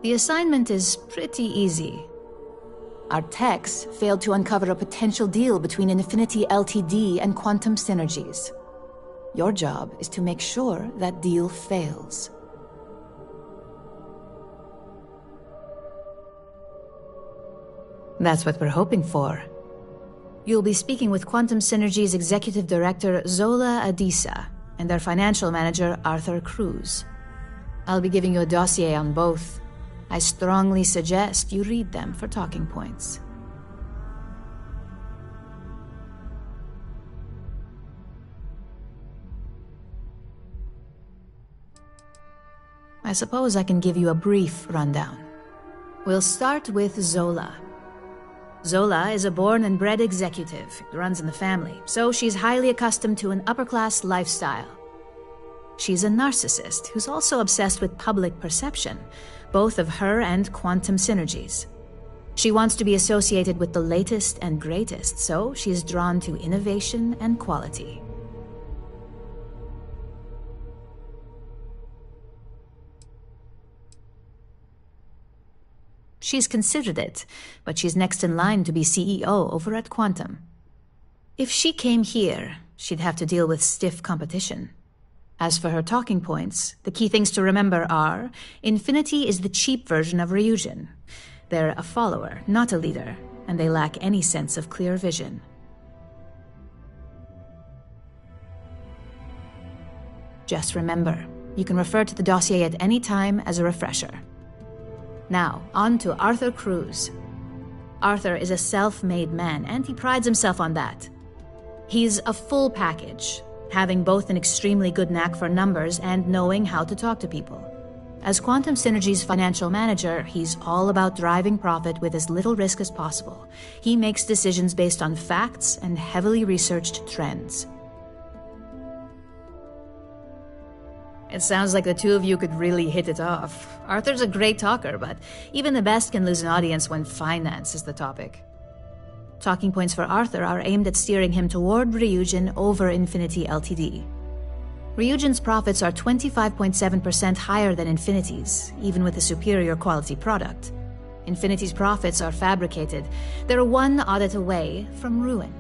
The assignment is pretty easy. Our techs failed to uncover a potential deal between Infinity Ltd. And Quantum Synergies. Your job is to make sure that deal fails. That's what we're hoping for. You'll be speaking with Quantum Synergy's Executive Director Zola Adisa and their Financial Manager Arthur Cruz. I'll be giving you a dossier on both. I strongly suggest you read them for talking points. I suppose I can give you a brief rundown. We'll start with Zola. Zola is a born and bred executive. It runs in the family, so she's highly accustomed to an upper-class lifestyle. She's a narcissist who's also obsessed with public perception, both of her and Quantum Synergies. She wants to be associated with the latest and greatest, so she's drawn to innovation and quality. She's considered it, but she's next in line to be CEO over at Quantum. If she came here, she'd have to deal with stiff competition. As for her talking points, the key things to remember are, Infinity is the cheap version of Ryujin. They're a follower, not a leader, and they lack any sense of clear vision. Just remember, you can refer to the dossier at any time as a refresher. Now, on to Arthur Cruz. Arthur is a self-made man, and he prides himself on that. He's a full package, having both an extremely good knack for numbers and knowing how to talk to people. As Quantum Synergy's financial manager, he's all about driving profit with as little risk as possible. He makes decisions based on facts and heavily researched trends. It sounds like the two of you could really hit it off. Arthur's a great talker, but even the best can lose an audience when finance is the topic. Talking points for Arthur are aimed at steering him toward Ryujin over Infinity Ltd. Ryujin's profits are 25.7% higher than Infinity's, even with a superior quality product. Infinity's profits are fabricated. They're one audit away from ruin.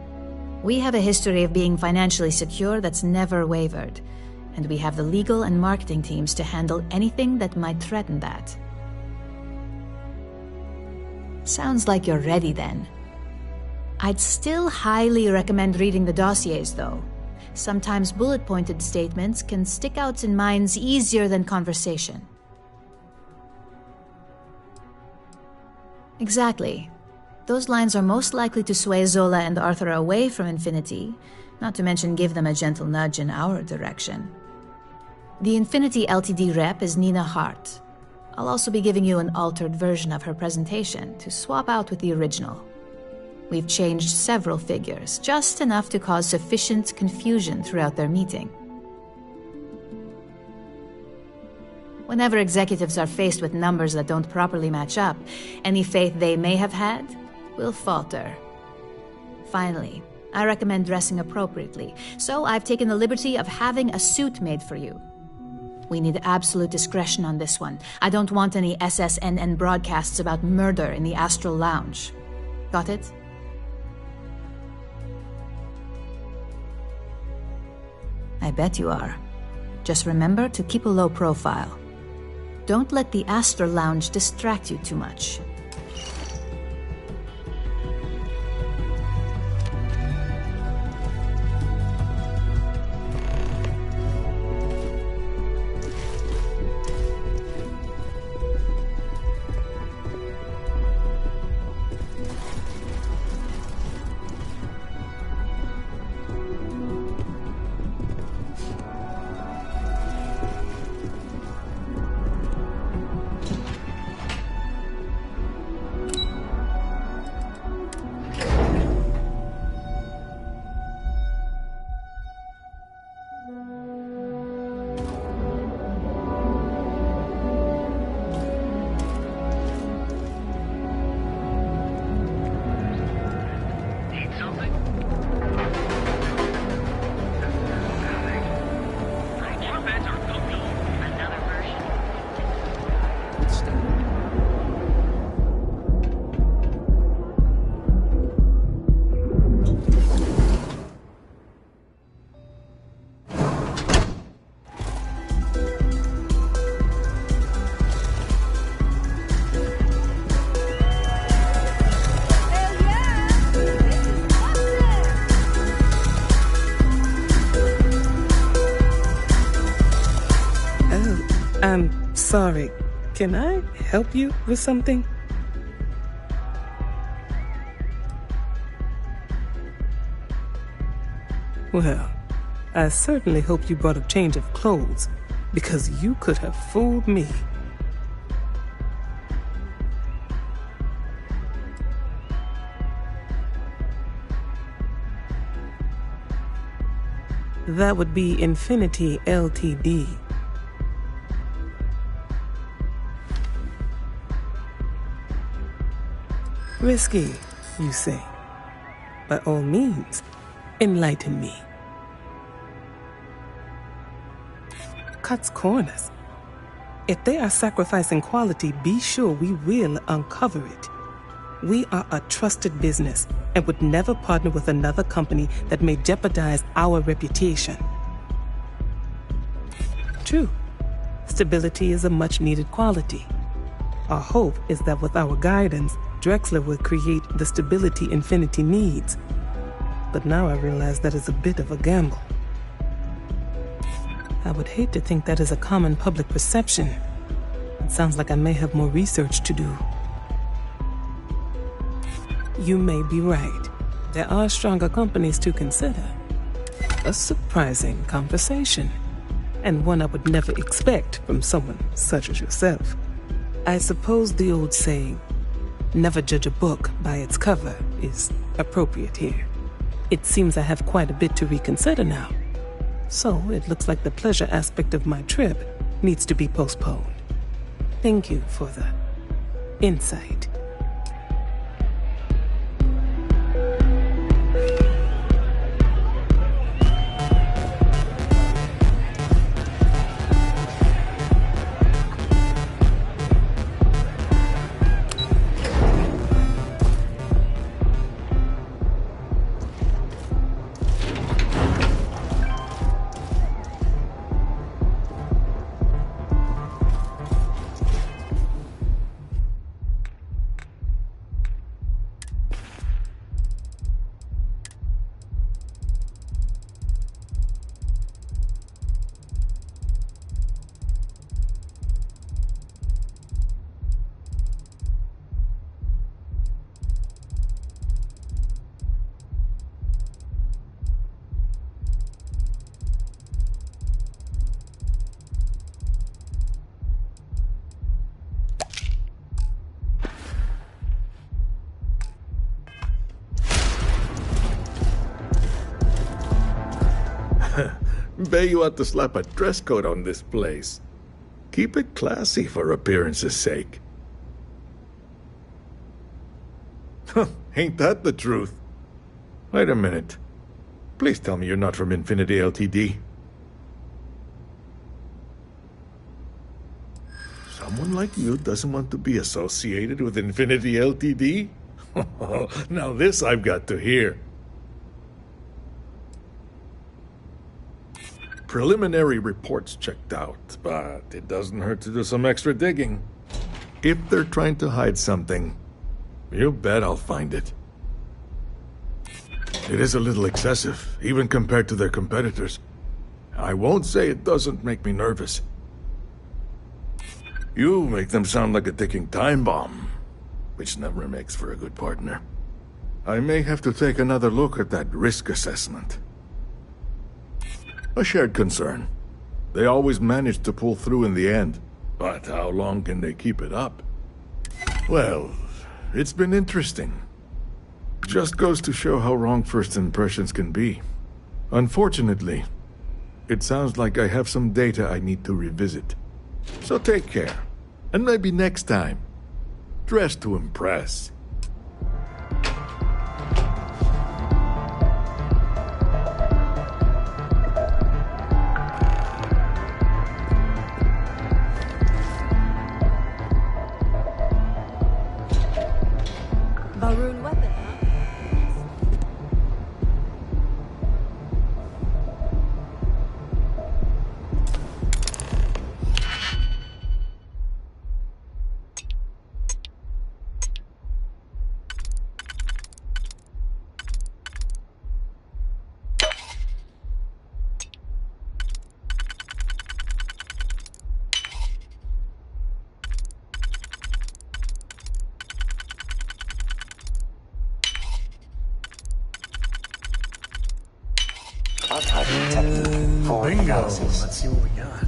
We have a history of being financially secure that's never wavered, and we have the legal and marketing teams to handle anything that might threaten that. Sounds like you're ready then. I'd still highly recommend reading the dossiers, though. Sometimes bullet-pointed statements can stick out in minds easier than conversation. Exactly. Those lines are most likely to sway Zola and Arthur away from Infinity, not to mention give them a gentle nudge in our direction. The Infinity Ltd rep is Nina Hart. I'll also be giving you an altered version of her presentation to swap out with the original. We've changed several figures, just enough to cause sufficient confusion throughout their meeting. Whenever executives are faced with numbers that don't properly match up, any faith they may have had will falter. Finally, I recommend dressing appropriately, so I've taken the liberty of having a suit made for you. We need absolute discretion on this one. I don't want any SSNN broadcasts about murder in the Astral Lounge. Got it? I bet you are. Just remember to keep a low profile. Don't let the Astral Lounge distract you too much. I'm sorry. Can I help you with something? Well, I certainly hope you brought a change of clothes, because you could have fooled me. That would be Infinity Ltd. Risky, you say? By all means, enlighten me. Cuts corners. If they are sacrificing quality, be sure we will uncover it. We are a trusted business and would never partner with another company that may jeopardize our reputation. True, stability is a much-needed quality. Our hope is that with our guidance, Drexler will create the stability Infinity needs. But now I realize that is a bit of a gamble. I would hate to think that is a common public perception. It sounds like I may have more research to do. You may be right. There are stronger companies to consider. A surprising conversation, and one I would never expect from someone such as yourself. I suppose the old saying, never judge a book by its cover, is appropriate here. It seems I have quite a bit to reconsider now. So it looks like the pleasure aspect of my trip needs to be postponed. Thank you for the insight. Bet you ought to slap a dress code on this place. Keep it classy for appearance's sake. Ain't that the truth? Wait a minute. Please tell me you're not from Infinity Ltd. Someone like you doesn't want to be associated with Infinity Ltd? Now this I've got to hear. Preliminary reports checked out, but it doesn't hurt to do some extra digging. If they're trying to hide something, you bet I'll find it. It is a little excessive, even compared to their competitors. I won't say it doesn't make me nervous. You make them sound like a ticking time bomb, which never makes for a good partner. I may have to take another look at that risk assessment. A shared concern. They always manage to pull through in the end, but how long can they keep it up? Well, it's been interesting. Just goes to show how wrong first impressions can be. Unfortunately, it sounds like I have some data I need to revisit. So take care, and maybe next time, dress to impress. Maroon weapon, huh? Bingo. analysis. Let's see what we got.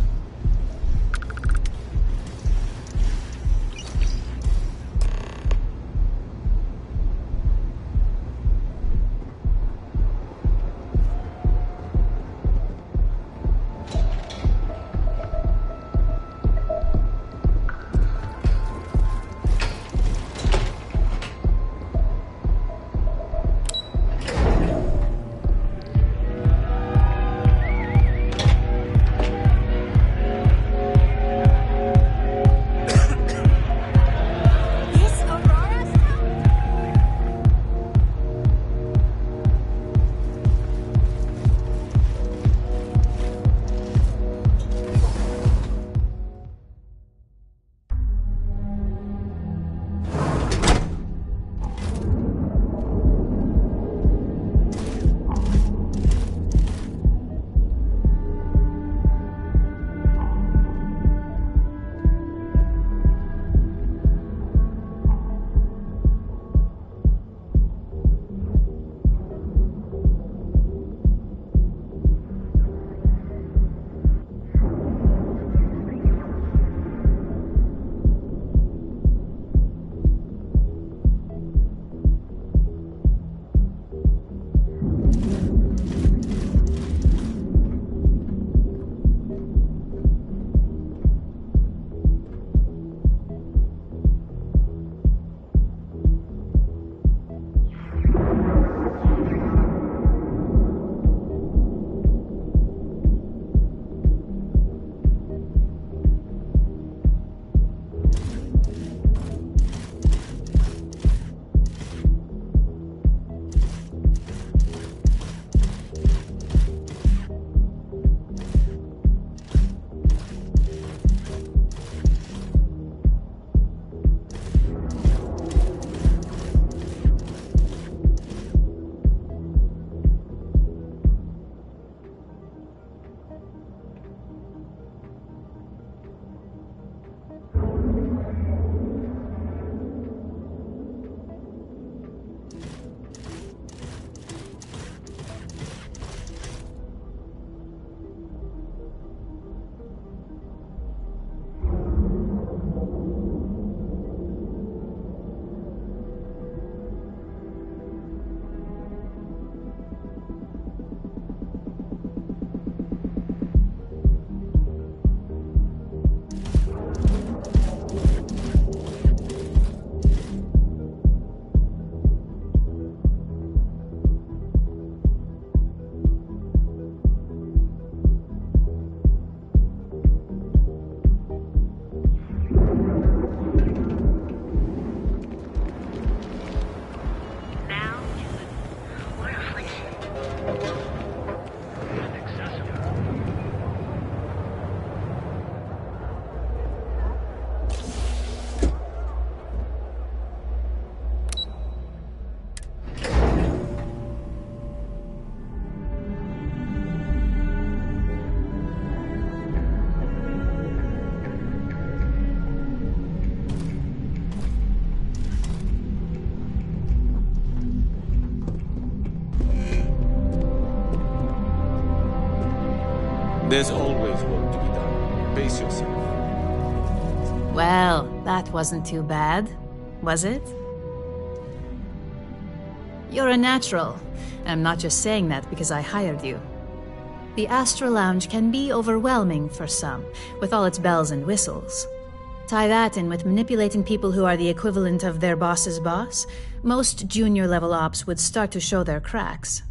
There's always work to be done. Pace yourself. Well, that wasn't too bad, was it? You're a natural, and I'm not just saying that because I hired you. The Astra Lounge can be overwhelming for some, with all its bells and whistles. Tie that in with manipulating people who are the equivalent of their boss's boss, most junior-level ops would start to show their cracks.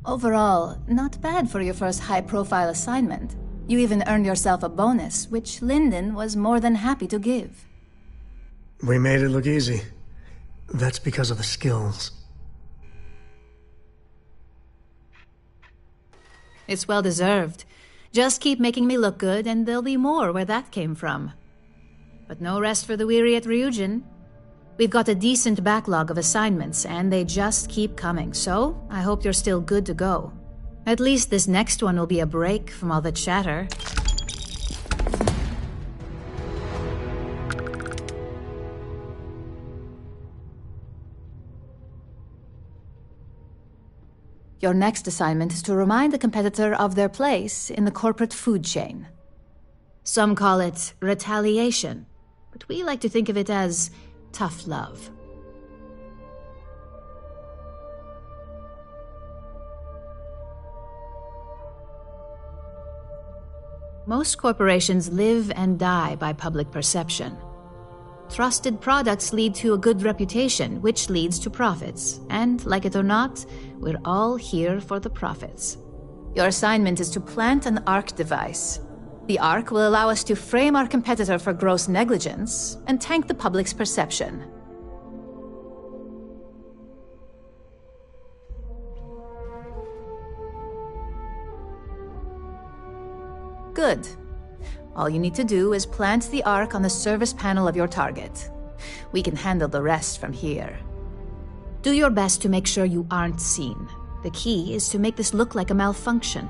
Overall, not bad for your first high-profile assignment. You even earned yourself a bonus, which Lyndon was more than happy to give. We made it look easy. That's because of the skills. It's well deserved. Just keep making me look good, and there'll be more where that came from. But no rest for the weary at Ryujin. We've got a decent backlog of assignments, and they just keep coming, so I hope you're still good to go. At least this next one will be a break from all the chatter. Your next assignment is to remind the competitor of their place in the corporate food chain. Some call it retaliation, but we like to think of it as tough love. Most corporations live and die by public perception. Trusted products lead to a good reputation, which leads to profits. And, like it or not, we're all here for the profits. Your assignment is to plant an ARC device. The ARC will allow us to frame our competitor for gross negligence and tank the public's perception. Good. All you need to do is plant the ARC on the service panel of your target. We can handle the rest from here. Do your best to make sure you aren't seen. The key is to make this look like a malfunction.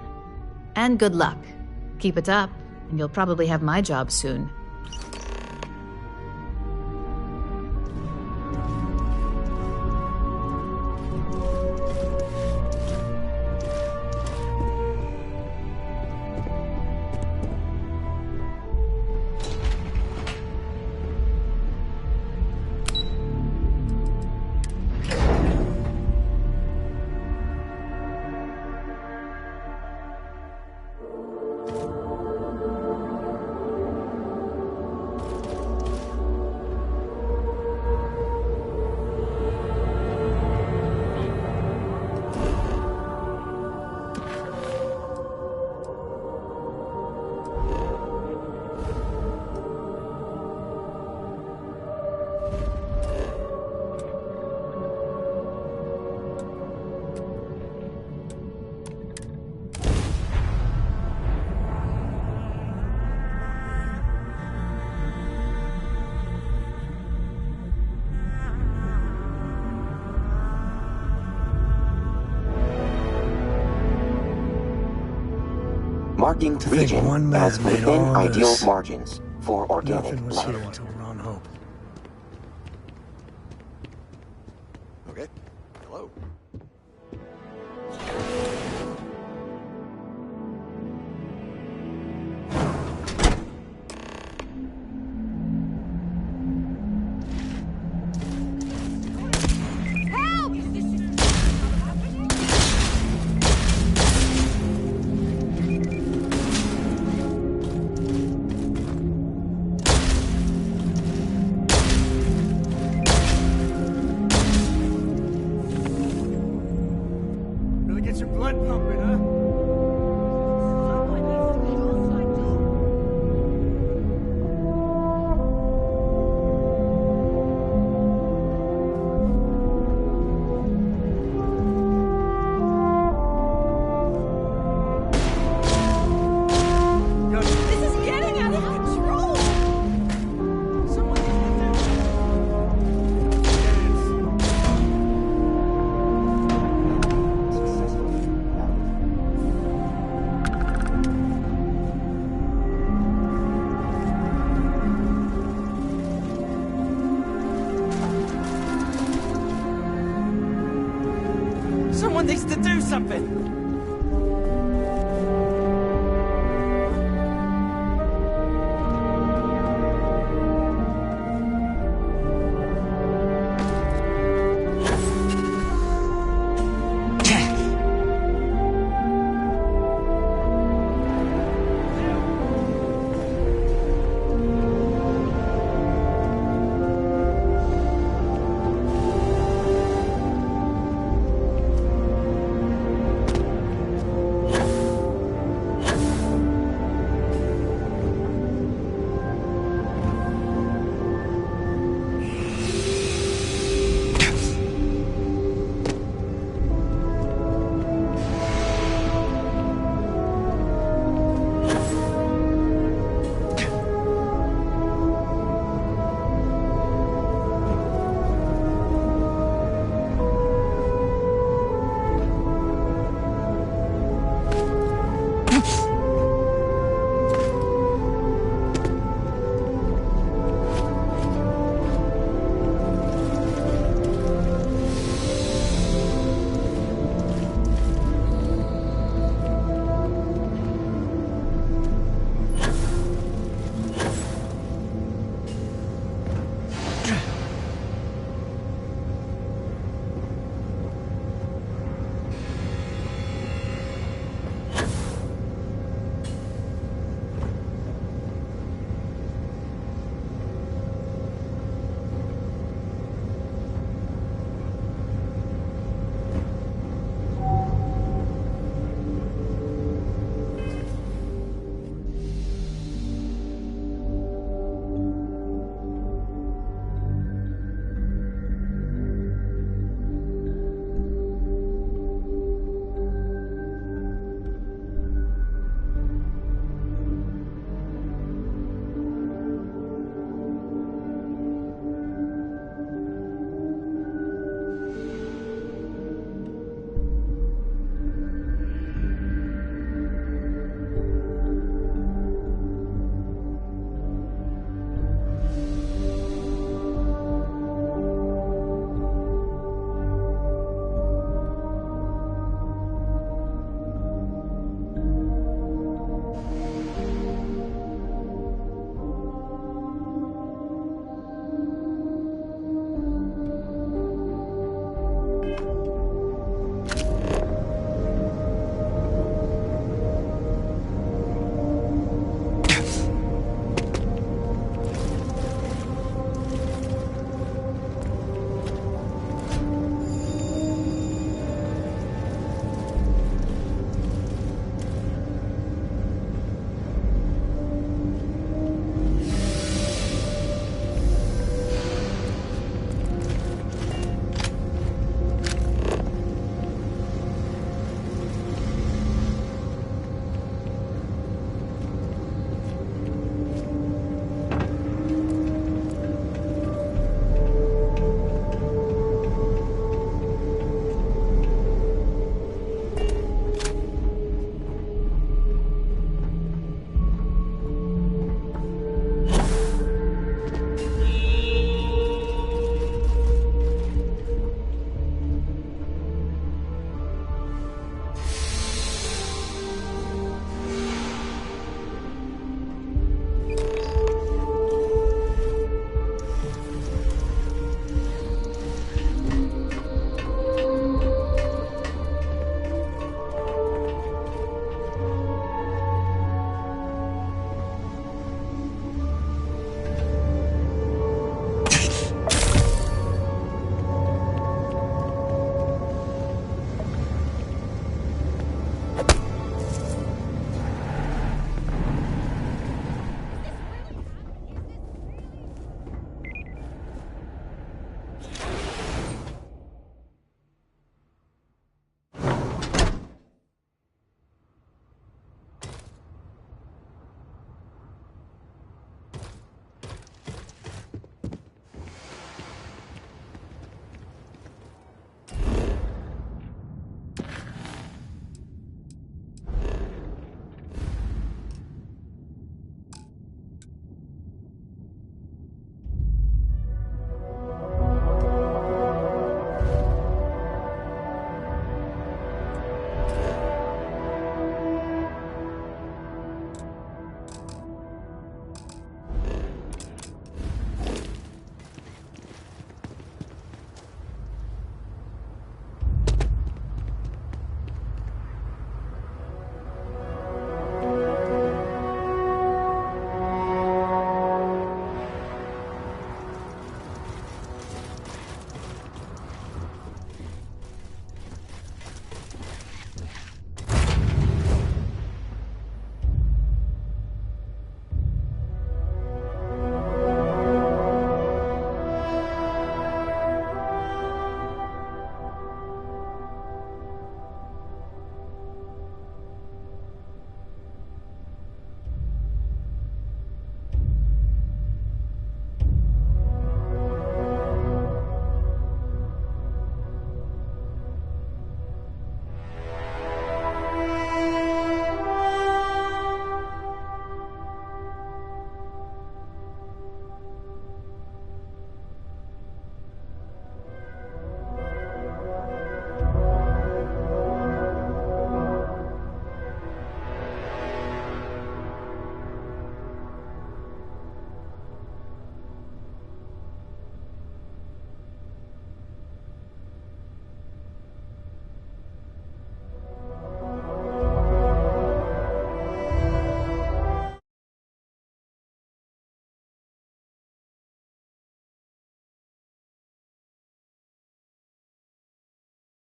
And good luck. Keep it up, and you'll probably have my job soon. Marking region one man as made within all ideal this. margins for organic Nothing was life. here until we're on Hope. Okay. Hello. Really get your blood pumping, huh? This is getting out of control! Someone needs to do something!